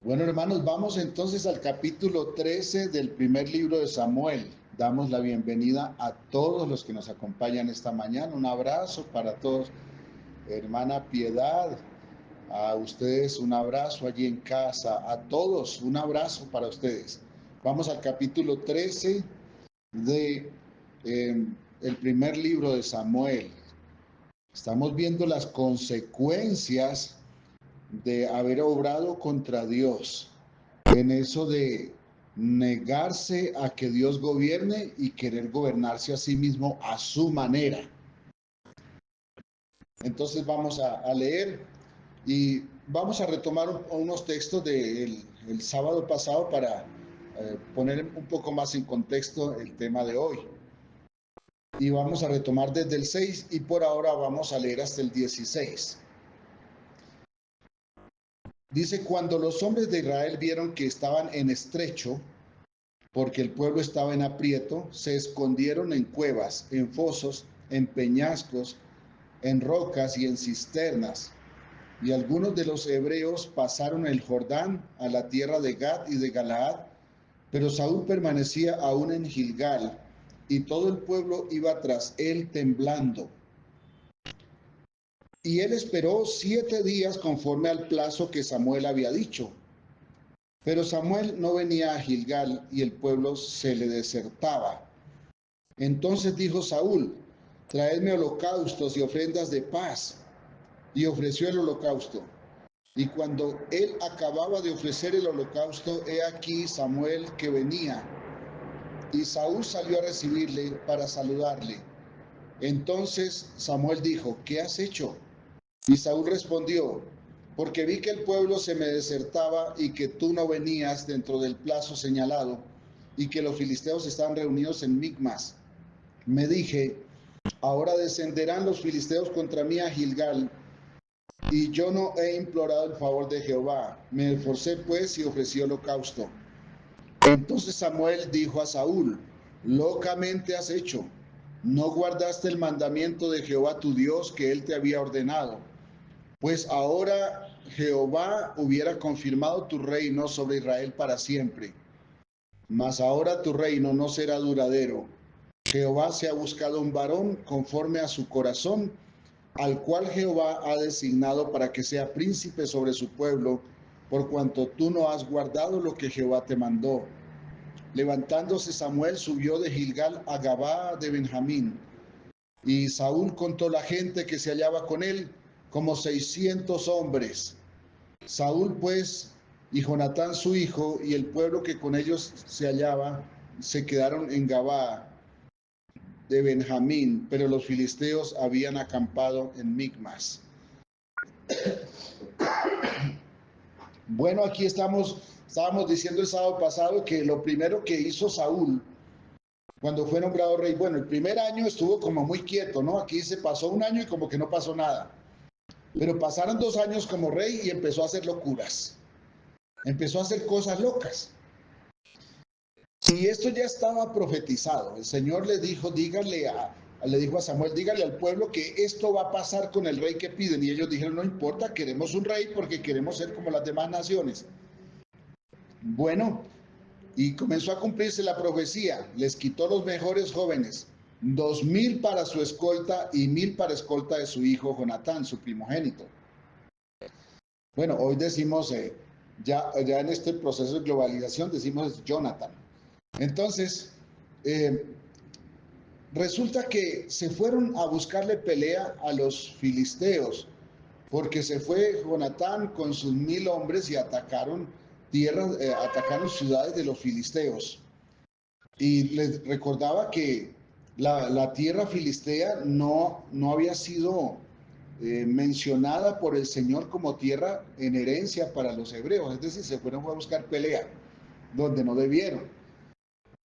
Bueno, hermanos, vamos entonces al capítulo 13 del primer libro de Samuel. Damos la bienvenida a todos los que nos acompañan esta mañana. Un abrazo para todos. Hermana Piedad, a ustedes un abrazo allí en casa. A todos un abrazo para ustedes. Vamos al capítulo 13 de el primer libro de Samuel. Estamos viendo las consecuencias de haber obrado contra Dios, en eso de negarse a que Dios gobierne y querer gobernarse a sí mismo a su manera. Entonces vamos a leer y vamos a retomar unos textos del sábado pasado para poner un poco más en contexto el tema de hoy. Y vamos a retomar desde el 6 y por ahora vamos a leer hasta el 16. Dice, cuando los hombres de Israel vieron que estaban en estrecho, porque el pueblo estaba en aprieto, se escondieron en cuevas, en fosos, en peñascos, en rocas y en cisternas. Y algunos de los hebreos pasaron el Jordán a la tierra de Gad y de Galaad, pero Saúl permanecía aún en Gilgal, y todo el pueblo iba tras él temblando. Y él esperó 7 días conforme al plazo que Samuel había dicho. Pero Samuel no venía a Gilgal y el pueblo se le desertaba. Entonces dijo Saúl, traedme holocaustos y ofrendas de paz. Y ofreció el holocausto. Y cuando él acababa de ofrecer el holocausto, he aquí Samuel que venía. Y Saúl salió a recibirle para saludarle. Entonces Samuel dijo, ¿qué has hecho? Y Saúl respondió, porque vi que el pueblo se me desertaba y que tú no venías dentro del plazo señalado y que los filisteos estaban reunidos en Micmas. Me dije, ahora descenderán los filisteos contra mí a Gilgal, y yo no he implorado el favor de Jehová. Me esforcé pues y ofrecí holocausto. Entonces Samuel dijo a Saúl, locamente has hecho. No guardaste el mandamiento de Jehová tu Dios que él te había ordenado. Pues ahora Jehová hubiera confirmado tu reino sobre Israel para siempre. Mas ahora tu reino no será duradero. Jehová se ha buscado un varón conforme a su corazón, al cual Jehová ha designado para que sea príncipe sobre su pueblo, por cuanto tú no has guardado lo que Jehová te mandó. Levantándose Samuel subió de Gilgal a Gabaa de Benjamín, y Saúl contó la gente que se hallaba con él, como 600 hombres. Saúl pues y Jonatán su hijo y el pueblo que con ellos se hallaba se quedaron en Gabaa de Benjamín, pero los filisteos habían acampado en Micmas. Bueno, aquí estábamos diciendo el sábado pasado que lo primero que hizo Saúl cuando fue nombrado rey, bueno, el primer año estuvo como muy quieto, ¿no? Aquí se pasó un año y como que no pasó nada. Pero pasaron 2 años como rey y empezó a hacer locuras. Empezó a hacer cosas locas. Y esto ya estaba profetizado. El Señor le dijo, le dijo a Samuel, dígale al pueblo que esto va a pasar con el rey que piden. Y ellos dijeron, no importa, queremos un rey porque queremos ser como las demás naciones. Bueno, y comenzó a cumplirse la profecía. Les quitó los mejores jóvenes, 2000 para su escolta y 1000 para escolta de su hijo Jonatán, su primogénito. Bueno, hoy decimos, ya en este proceso de globalización, decimos Jonathan. Entonces, resulta que se fueron a buscarle pelea a los filisteos, porque se fue Jonatán con sus 1000 hombres y atacaron tierras, atacaron ciudades de los filisteos. Y les recordaba que la tierra filistea no había sido mencionada por el Señor como tierra en herencia para los hebreos, es decir, se fueron a buscar pelea donde no debieron.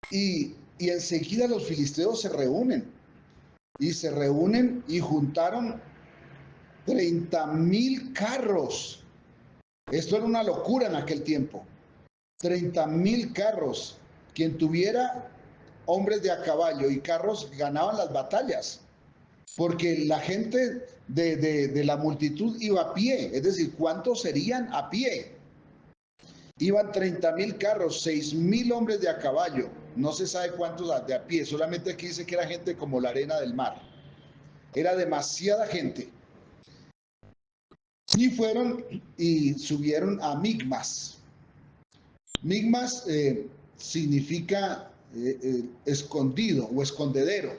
Y enseguida los filisteos se reúnen y juntaron 30,000 carros. Esto era una locura en aquel tiempo. 30,000 carros. Quien tuviera hombres de a caballo y carros ganaban las batallas, porque la gente de la multitud iba a pie, es decir, ¿cuántos serían a pie? Iban 30.000 carros, 6.000 hombres de a caballo, no se sabe cuántos de a pie, solamente aquí dice que era gente como la arena del mar. Era demasiada gente. Y fueron y subieron a Migmas. Migmas significa escondido o escondedero.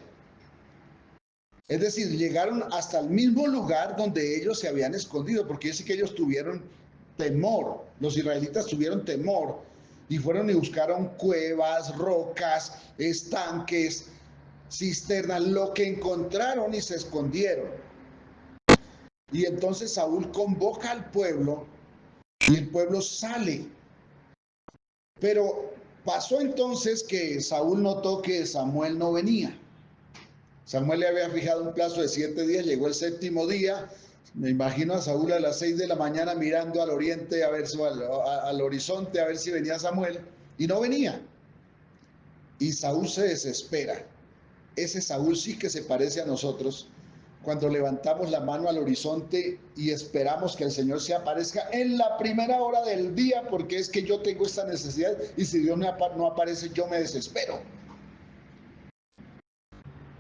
Es decir, llegaron hasta el mismo lugar donde ellos se habían escondido, porque dice que ellos tuvieron temor, los israelitas tuvieron temor y fueron y buscaron cuevas, rocas, estanques, cisternas, lo que encontraron y se escondieron. Y entonces Saúl convoca al pueblo y el pueblo sale. Pero pasó entonces que Saúl notó que Samuel no venía. Samuel le había fijado un plazo de 7 días, llegó el séptimo día. Me imagino a Saúl a las 6 de la mañana mirando al oriente, a ver, al horizonte, a ver si venía Samuel, y no venía. Y Saúl se desespera. Ese Saúl sí que se parece a nosotros, cuando levantamos la mano al horizonte y esperamos que el Señor se aparezca en la primera hora del día, porque es que yo tengo esta necesidad y si Dios no aparece, yo me desespero.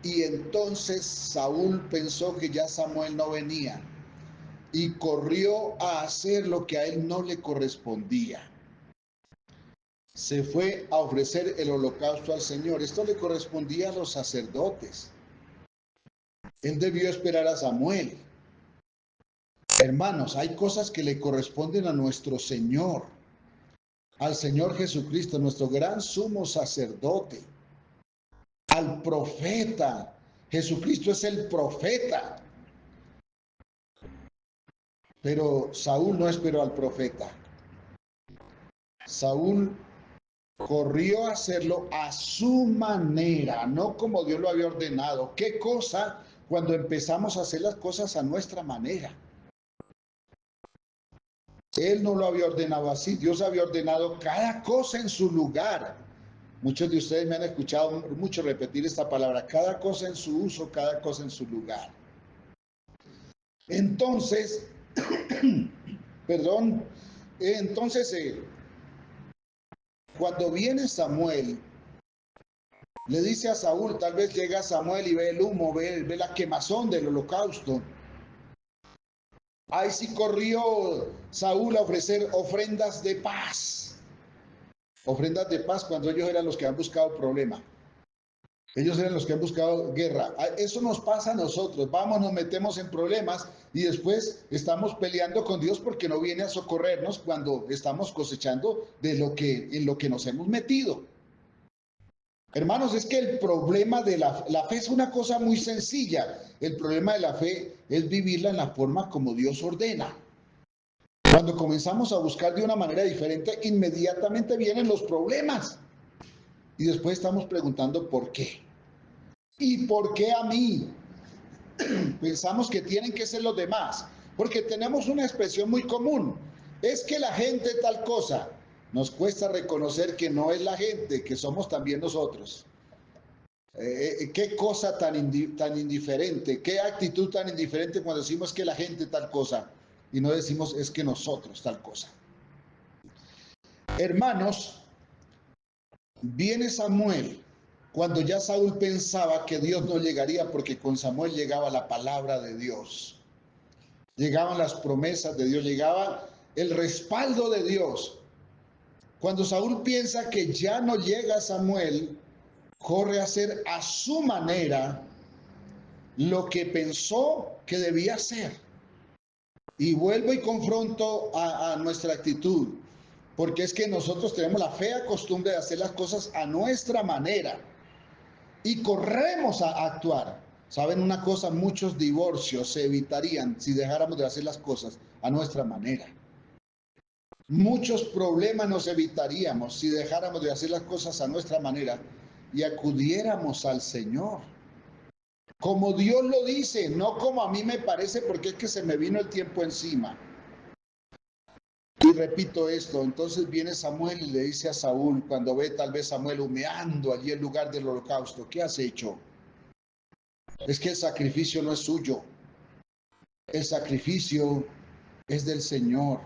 Y entonces Saúl pensó que ya Samuel no venía y corrió a hacer lo que a él no le correspondía. Se fue a ofrecer el holocausto al Señor. Esto le correspondía a los sacerdotes. Él debió esperar a Samuel. Hermanos, hay cosas que le corresponden a nuestro Señor, al Señor Jesucristo, nuestro gran sumo sacerdote, al profeta. Jesucristo es el profeta. Pero Saúl no esperó al profeta. Saúl corrió a hacerlo a su manera, no como Dios lo había ordenado. ¿Qué cosa cuando empezamos a hacer las cosas a nuestra manera? Él no lo había ordenado así, Dios había ordenado cada cosa en su lugar. Muchos de ustedes me han escuchado mucho repetir esta palabra, cada cosa en su uso, cada cosa en su lugar. Entonces, perdón, entonces cuando viene Samuel, le dice a Saúl, tal vez llega Samuel y ve el humo, ve la quemazón del holocausto. Ahí sí corrió Saúl a ofrecer ofrendas de paz. Ofrendas de paz cuando ellos eran los que han buscado problema. Ellos eran los que han buscado guerra. Eso nos pasa a nosotros. Vamos, nos metemos en problemas y después estamos peleando con Dios porque no viene a socorrernos cuando estamos cosechando en lo que nos hemos metido. Hermanos, es que el problema de la fe es una cosa muy sencilla. El problema de la fe es vivirla en la forma como Dios ordena. Cuando comenzamos a buscar de una manera diferente, inmediatamente vienen los problemas. Y después estamos preguntando por qué. ¿Y por qué a mí? Pensamos que tienen que ser los demás. Porque tenemos una expresión muy común. Es que la gente tal cosa. Nos cuesta reconocer que no es la gente, que somos también nosotros. Qué cosa tan indiferente, qué actitud tan indiferente cuando decimos que la gente tal cosa y no decimos es que nosotros tal cosa. Hermanos, viene Samuel cuando ya Saúl pensaba que Dios no llegaría porque con Samuel llegaba la palabra de Dios, llegaban las promesas de Dios, llegaba el respaldo de Dios. Cuando Saúl piensa que ya no llega Samuel, corre a hacer a su manera lo que pensó que debía hacer. Y vuelvo y confronto a nuestra actitud, porque es que nosotros tenemos la fea costumbre de hacer las cosas a nuestra manera y corremos a actuar. ¿Saben una cosa? Muchos divorcios se evitarían si dejáramos de hacer las cosas a nuestra manera. Muchos problemas nos evitaríamos si dejáramos de hacer las cosas a nuestra manera y acudiéramos al Señor. Como Dios lo dice, no como a mí me parece, porque es que se me vino el tiempo encima. Y repito esto, entonces viene Samuel y le dice a Saúl, cuando ve tal vez Samuel humeando allí en lugar del holocausto, ¿qué has hecho? Es que el sacrificio no es suyo, el sacrificio es del Señor.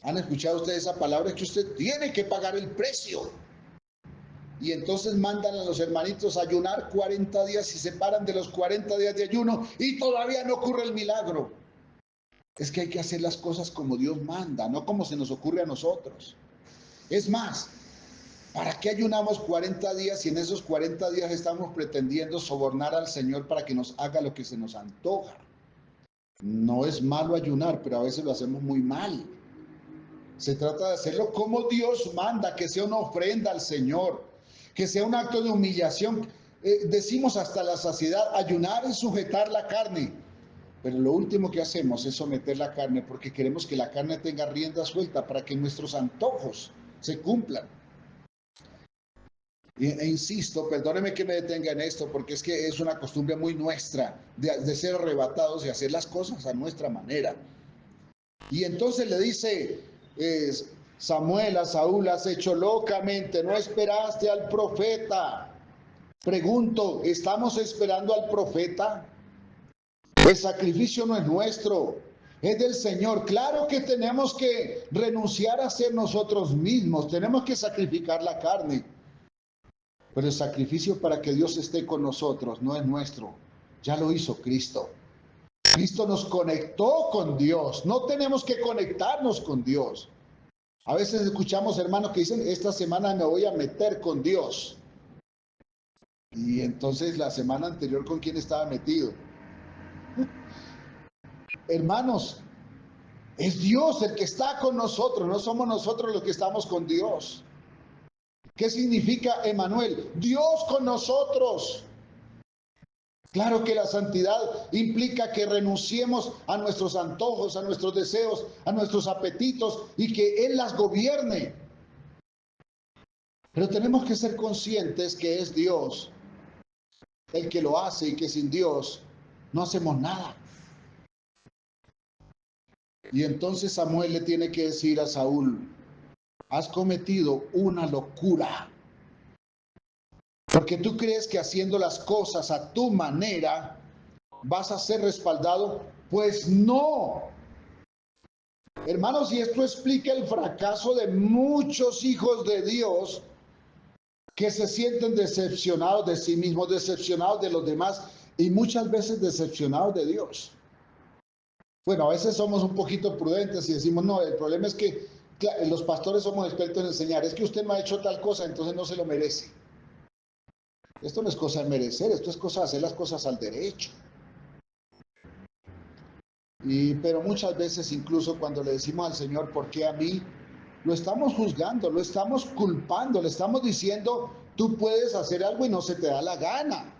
¿Han escuchado ustedes esa palabra? Es que usted tiene que pagar el precio. Y entonces mandan a los hermanitos a ayunar 40 días y se paran de los 40 días de ayuno y todavía no ocurre el milagro. Es que hay que hacer las cosas como Dios manda, no como se nos ocurre a nosotros. Es más, ¿para qué ayunamos 40 días y en esos 40 días estamos pretendiendo sobornar al Señor para que nos haga lo que se nos antoja? No es malo ayunar, pero a veces lo hacemos muy mal. Se trata de hacerlo como Dios manda, que sea una ofrenda al Señor, que sea un acto de humillación. Decimos hasta la saciedad, ayunar es sujetar la carne, pero lo último que hacemos es someter la carne porque queremos que la carne tenga rienda suelta para que nuestros antojos se cumplan. E insisto, perdóneme que me detenga en esto, porque es que es una costumbre muy nuestra de ser arrebatados y hacer las cosas a nuestra manera. Y entonces le dice Samuel a Saúl, has hecho locamente, no esperaste al profeta. Pregunto, ¿estamos esperando al profeta? El sacrificio no es nuestro, es del Señor. Claro que tenemos que renunciar a ser nosotros mismos, tenemos que sacrificar la carne. Pero el sacrificio para que Dios esté con nosotros no es nuestro, ya lo hizo Cristo. Cristo nos conectó con Dios, no tenemos que conectarnos con Dios. A veces escuchamos hermanos que dicen, esta semana me voy a meter con Dios. Y entonces la semana anterior, ¿con quién estaba metido? Hermanos, es Dios el que está con nosotros, no somos nosotros los que estamos con Dios. ¿Qué significa Emmanuel? Dios con nosotros. Claro que la santidad implica que renunciemos a nuestros antojos, a nuestros deseos, a nuestros apetitos y que Él las gobierne. Pero tenemos que ser conscientes que es Dios el que lo hace y que sin Dios no hacemos nada. Y entonces Samuel le tiene que decir a Saúl, has cometido una locura. Porque tú crees que haciendo las cosas a tu manera vas a ser respaldado. Pues no. Hermanos, y esto explica el fracaso de muchos hijos de Dios que se sienten decepcionados de sí mismos, decepcionados de los demás y muchas veces decepcionados de Dios. Bueno, a veces somos un poquito prudentes y decimos, no, el problema es que los pastores somos expertos en enseñar, es que usted no ha hecho tal cosa, entonces no se lo merece. Esto no es cosa de merecer, esto es cosa de hacer las cosas al derecho. Pero muchas veces incluso cuando le decimos al Señor, ¿por qué a mí? Lo estamos juzgando, lo estamos culpando, le estamos diciendo, tú puedes hacer algo y no se te da la gana.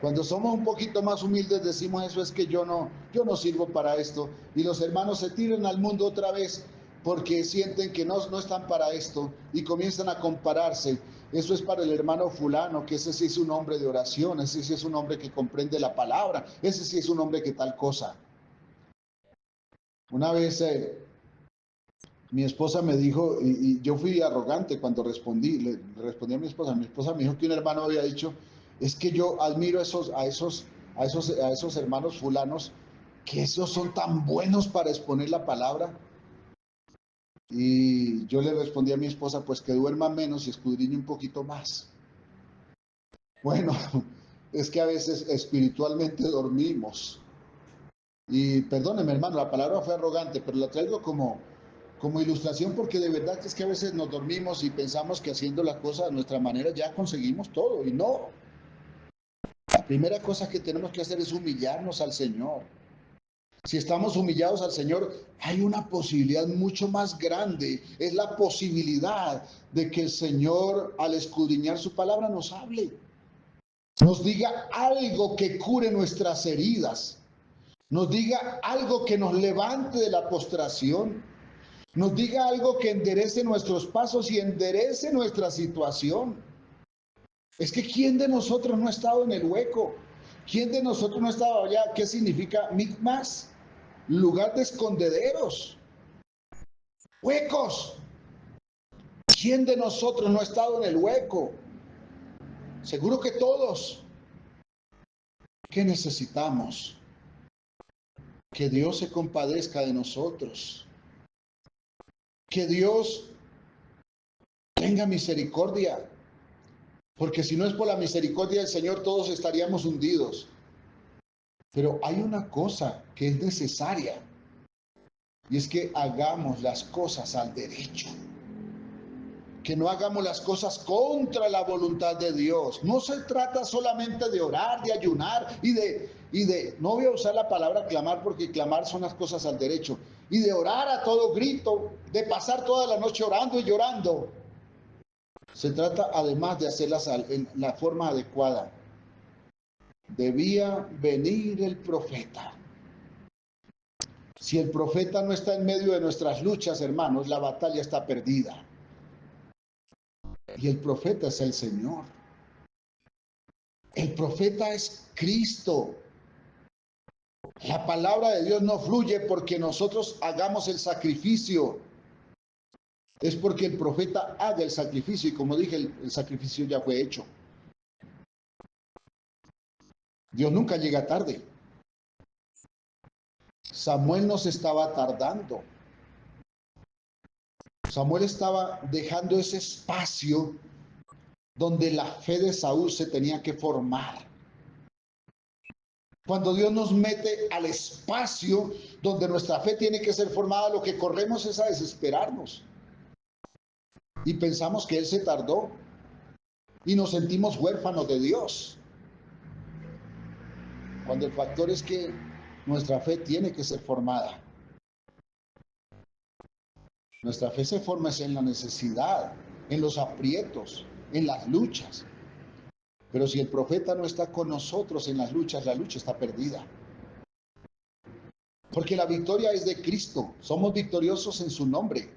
Cuando somos un poquito más humildes decimos eso es que yo no sirvo para esto. Y los hermanos se tiran al mundo otra vez porque sienten que no están para esto y comienzan a compararse. Eso es para el hermano fulano, que ese sí es un hombre de oración, ese sí es un hombre que comprende la palabra, ese sí es un hombre que tal cosa. Una vez mi esposa me dijo, y yo fui arrogante cuando le respondí a mi esposa me dijo que un hermano había dicho, es que yo admiro a esos hermanos fulanos, que esos son tan buenos para exponer la palabra. Y yo le respondí a mi esposa, pues que duerma menos y escudriñe un poquito más. Bueno, es que a veces espiritualmente dormimos. Y perdóneme, hermano, la palabra fue arrogante, pero la traigo como ilustración porque de verdad es que a veces nos dormimos y pensamos que haciendo la cosa a nuestra manera ya conseguimos todo y no. La primera cosa que tenemos que hacer es humillarnos al Señor. Si estamos humillados al Señor, hay una posibilidad mucho más grande. Es la posibilidad de que el Señor, al escudriñar su palabra, nos hable. Nos diga algo que cure nuestras heridas. Nos diga algo que nos levante de la postración. Nos diga algo que enderece nuestros pasos y enderece nuestra situación. Es que ¿quién de nosotros no ha estado en el hueco? ¿Quién de nosotros no ha estado allá? ¿Qué significa micmas? Lugar de escondederos, huecos. ¿Quién de nosotros no ha estado en el hueco? Seguro que todos. ¿Qué necesitamos? Que Dios se compadezca de nosotros. Que Dios tenga misericordia. Porque si no es por la misericordia del Señor, todos estaríamos hundidos. Pero hay una cosa que es necesaria. Y es que hagamos las cosas al derecho. Que no hagamos las cosas contra la voluntad de Dios. No se trata solamente de orar, de ayunar no voy a usar la palabra clamar porque clamar son las cosas al derecho. Y de orar a todo grito, de pasar toda la noche orando y llorando. Se trata además de hacerlas en la forma adecuada. Debía venir el profeta. Si el profeta no está en medio de nuestras luchas, hermanos, la batalla está perdida. Y el profeta es el Señor. El profeta es Cristo. La palabra de Dios no fluye porque nosotros hagamos el sacrificio. Es porque el profeta haga el sacrificio. Y como dije, el sacrificio ya fue hecho. Dios nunca llega tarde. Samuel no se estaba tardando. Samuel estaba dejando ese espacio donde la fe de Saúl se tenía que formar. Cuando Dios nos mete al espacio donde nuestra fe tiene que ser formada, lo que corremos es a desesperarnos. Y pensamos que Él se tardó. Y nos sentimos huérfanos de Dios. Cuando el factor es que nuestra fe tiene que ser formada. Nuestra fe se forma en la necesidad, en los aprietos, en las luchas. Pero si el profeta no está con nosotros en las luchas, la lucha está perdida. Porque la victoria es de Cristo. Somos victoriosos en su nombre.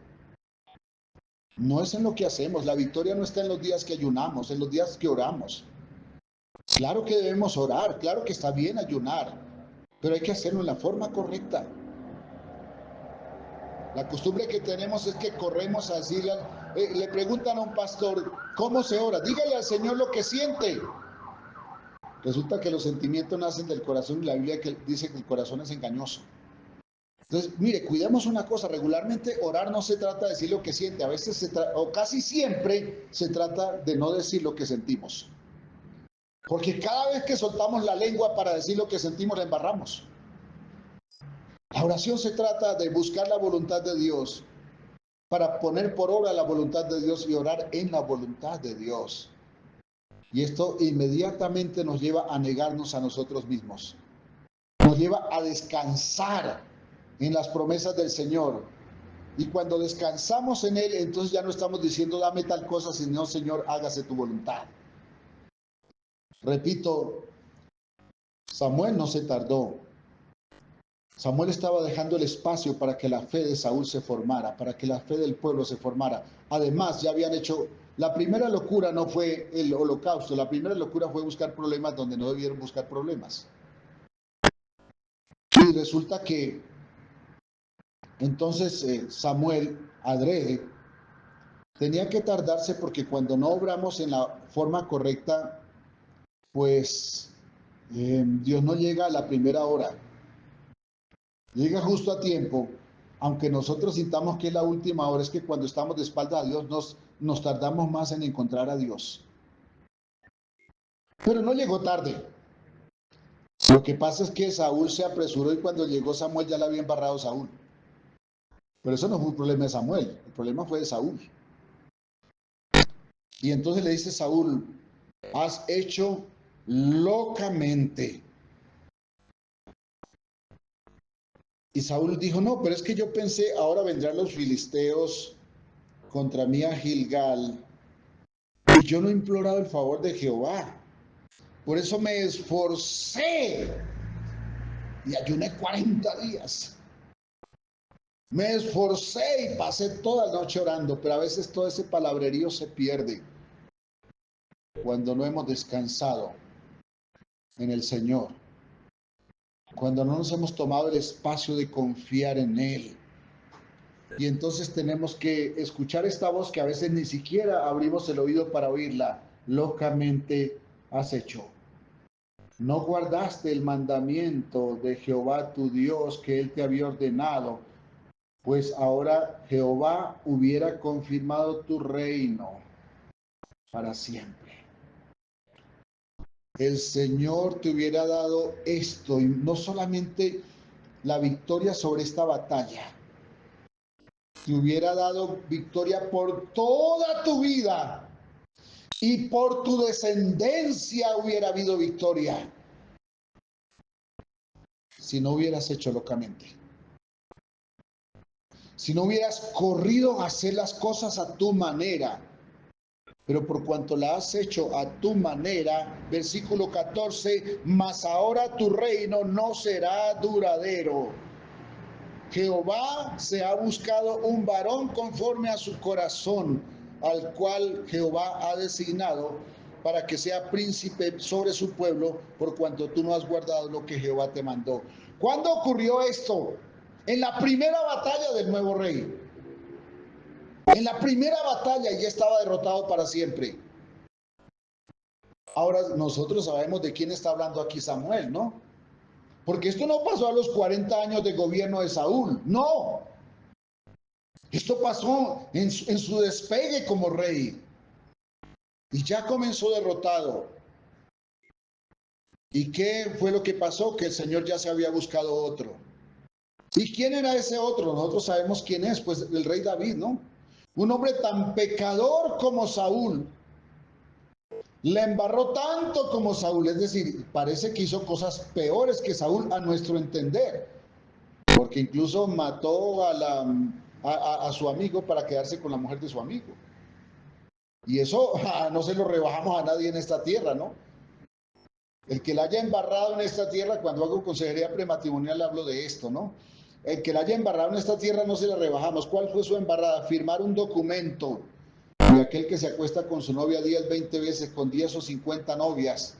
No es en lo que hacemos. La victoria no está en los días que ayunamos, en los días que oramos. Claro que debemos orar, claro que está bien ayunar, pero hay que hacerlo en la forma correcta. La costumbre que tenemos es que corremos a decirle, le preguntan a un pastor, ¿cómo se ora? Dígale al Señor lo que siente. Resulta que los sentimientos nacen del corazón y la Biblia dice que el corazón es engañoso. Entonces, mire, cuidemos una cosa, regularmente orar no se trata de decir lo que siente, a veces o casi siempre se trata de no decir lo que sentimos. Porque cada vez que soltamos la lengua para decir lo que sentimos, la embarramos. La oración se trata de buscar la voluntad de Dios para poner por obra la voluntad de Dios y orar en la voluntad de Dios. Y esto inmediatamente nos lleva a negarnos a nosotros mismos. Nos lleva a descansar en las promesas del Señor. Y cuando descansamos en Él, entonces ya no estamos diciendo dame tal cosa, sino Señor, hágase tu voluntad. Repito, Samuel no se tardó. Samuel estaba dejando el espacio para que la fe de Saúl se formara, para que la fe del pueblo se formara. Además, ya habían hecho, la primera locura no fue el holocausto, la primera locura fue buscar problemas donde no debieron buscar problemas. Y resulta que entonces Samuel, adrede, tenía que tardarse porque cuando no obramos en la forma correcta, pues Dios no llega a la primera hora. Llega justo a tiempo, aunque nosotros sintamos que es la última hora, es que cuando estamos de espalda a Dios nos tardamos más en encontrar a Dios. Pero no llegó tarde. Lo que pasa es que Saúl se apresuró y cuando llegó Samuel ya le había embarrado Saúl. Pero eso no fue un problema de Samuel, el problema fue de Saúl. Y entonces le dice Saúl, has hecho locamente. Y Saúl dijo, no, pero es que yo pensé, ahora vendrán los filisteos contra mí a Gilgal. Y yo no he implorado el favor de Jehová. Por eso me esforcé y ayuné 40 días. Me esforcé y pasé toda la noche orando, pero a veces todo ese palabrerío se pierde cuando no hemos descansado en el Señor, cuando no nos hemos tomado el espacio de confiar en Él. Y entonces tenemos que escuchar esta voz que a veces ni siquiera abrimos el oído para oírla. Locamente has hecho. no guardaste el mandamiento de Jehová tu Dios que él te había ordenado, pues ahora Jehová hubiera confirmado tu reino para siempre. El Señor te hubiera dado esto, y no solamente la victoria sobre esta batalla, te hubiera dado victoria por toda tu vida y por tu descendencia hubiera habido victoria si no hubieras hecho locamente. Si no hubieras corrido a hacer las cosas a tu manera, pero por cuanto la has hecho a tu manera, versículo 14, mas ahora tu reino no será duradero. Jehová se ha buscado un varón conforme a su corazón, al cual Jehová ha designado para que sea príncipe sobre su pueblo, por cuanto tú no has guardado lo que Jehová te mandó. ¿Cuándo ocurrió esto? En la primera batalla del nuevo rey. En la primera batalla ya estaba derrotado para siempre. Ahora nosotros sabemos de quién está hablando aquí Samuel, ¿no? Porque esto no pasó a los 40 años de gobierno de Saúl, no. Esto pasó en su despegue como rey. Y ya comenzó derrotado. ¿Y qué fue lo que pasó? Que el Señor ya se había buscado otro. ¿Y quién era ese otro? Nosotros sabemos quién es, pues el rey David, ¿no? Un hombre tan pecador como Saúl. Le embarró tanto como Saúl, es decir, parece que hizo cosas peores que Saúl a nuestro entender, porque incluso mató a su amigo para quedarse con la mujer de su amigo. Y eso no se lo rebajamos a nadie en esta tierra, ¿no? El que la haya embarrado en esta tierra, cuando hago consejería prematrimonial hablo de esto, ¿no? El que la haya embarrado en esta tierra no se la rebajamos. ¿Cuál fue su embarrada? Firmar un documento. Y aquel que se acuesta con su novia 10, 20 veces, con 10 o 50 novias,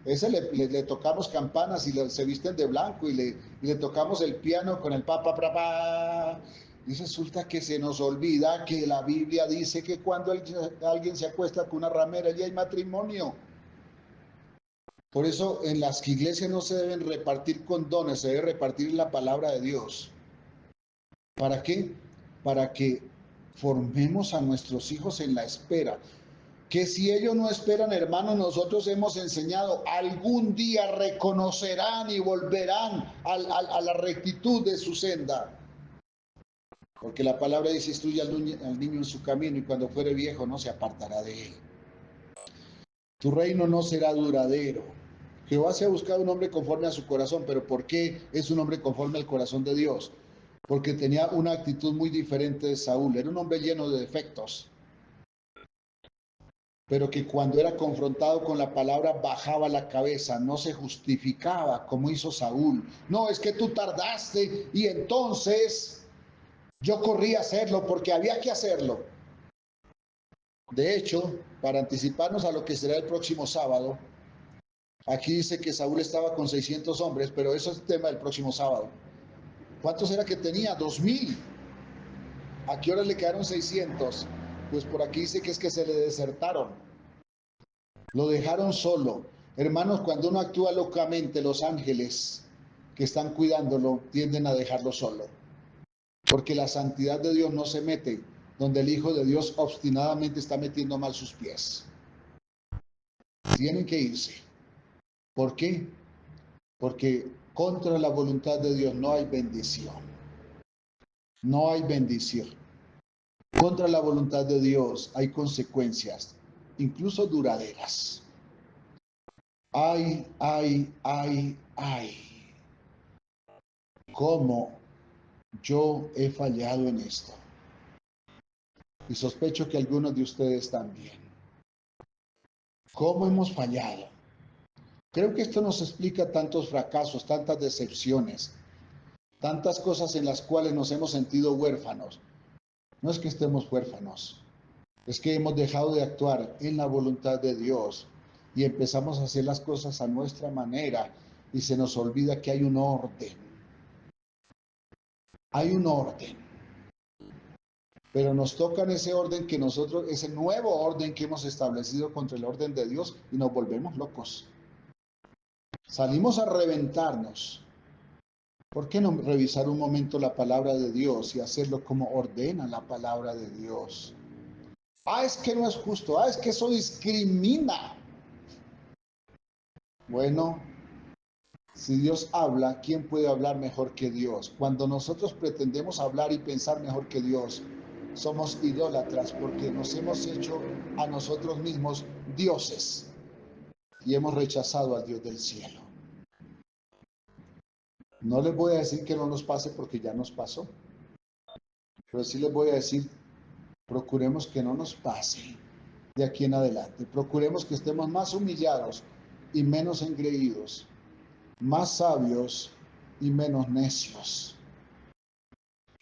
ese le tocamos campanas y se visten de blanco y le tocamos el piano con el pa. Y resulta que se nos olvida que la Biblia dice que cuando alguien se acuesta con una ramera ya hay matrimonio. Por eso en las iglesias no se deben repartir condones, se debe repartir la palabra de Dios. ¿Para qué? Para que formemos a nuestros hijos en la espera. Que si ellos no esperan, hermanos, nosotros hemos enseñado, algún día reconocerán y volverán a la rectitud de su senda. Porque la palabra dice, instruye al niño en su camino y cuando fuere viejo no se apartará de él. Tu reino no será duradero. Jehová se ha buscado un hombre conforme a su corazón, pero ¿por qué es un hombre conforme al corazón de Dios? Porque tenía una actitud muy diferente de Saúl. Era un hombre lleno de defectos, pero que cuando era confrontado con la palabra bajaba la cabeza, no se justificaba como hizo Saúl. No, es que tú tardaste y entonces yo corrí a hacerlo porque había que hacerlo. De hecho, para anticiparnos a lo que será el próximo sábado, aquí dice que Saúl estaba con 600 hombres, pero eso es el tema del próximo sábado. ¿Cuántos era que tenía? 2000. ¿A qué hora le quedaron 600? Pues por aquí dice que es que se le desertaron. Lo dejaron solo. Hermanos, cuando uno actúa locamente, los ángeles que están cuidándolo tienden a dejarlo solo. Porque la santidad de Dios no se mete donde el Hijo de Dios obstinadamente está metiendo mal sus pies. Tienen que irse. ¿Por qué? Porque contra la voluntad de Dios no hay bendición. No hay bendición. Contra la voluntad de Dios hay consecuencias, incluso duraderas. Ay, ay, ay, ay. ¿Cómo yo he fallado en esto? Y sospecho que algunos de ustedes también. ¿Cómo hemos fallado? Creo que esto nos explica tantos fracasos, tantas decepciones, tantas cosas en las cuales nos hemos sentido huérfanos. No es que estemos huérfanos, es que hemos dejado de actuar en la voluntad de Dios y empezamos a hacer las cosas a nuestra manera y se nos olvida que hay un orden. Hay un orden. Pero nos toca en ese orden que nosotros, ese nuevo orden que hemos establecido contra el orden de Dios y nos volvemos locos. Salimos a reventarnos. ¿Por qué no revisar un momento la palabra de Dios y hacerlo como ordena la palabra de Dios? Ah, es que no es justo. Ah, es que eso discrimina. Bueno, si Dios habla, ¿quién puede hablar mejor que Dios? Cuando nosotros pretendemos hablar y pensar mejor que Dios, somos idólatras porque nos hemos hecho a nosotros mismos dioses y hemos rechazado al Dios del cielo. No les voy a decir que no nos pase porque ya nos pasó, pero sí les voy a decir, procuremos que no nos pase de aquí en adelante. Procuremos que estemos más humillados y menos engreídos, más sabios y menos necios,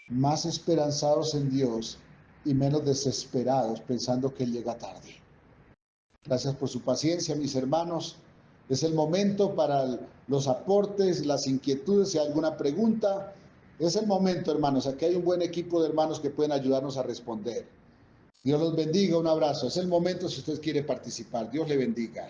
más esperanzados en Dios y menos desesperados pensando que Él llega tarde. Gracias por su paciencia, mis hermanos. Es el momento para los aportes, las inquietudes, si hay alguna pregunta. Es el momento, hermanos. Aquí hay un buen equipo de hermanos que pueden ayudarnos a responder. Dios los bendiga, un abrazo. Es el momento si usted quiere participar. Dios le bendiga.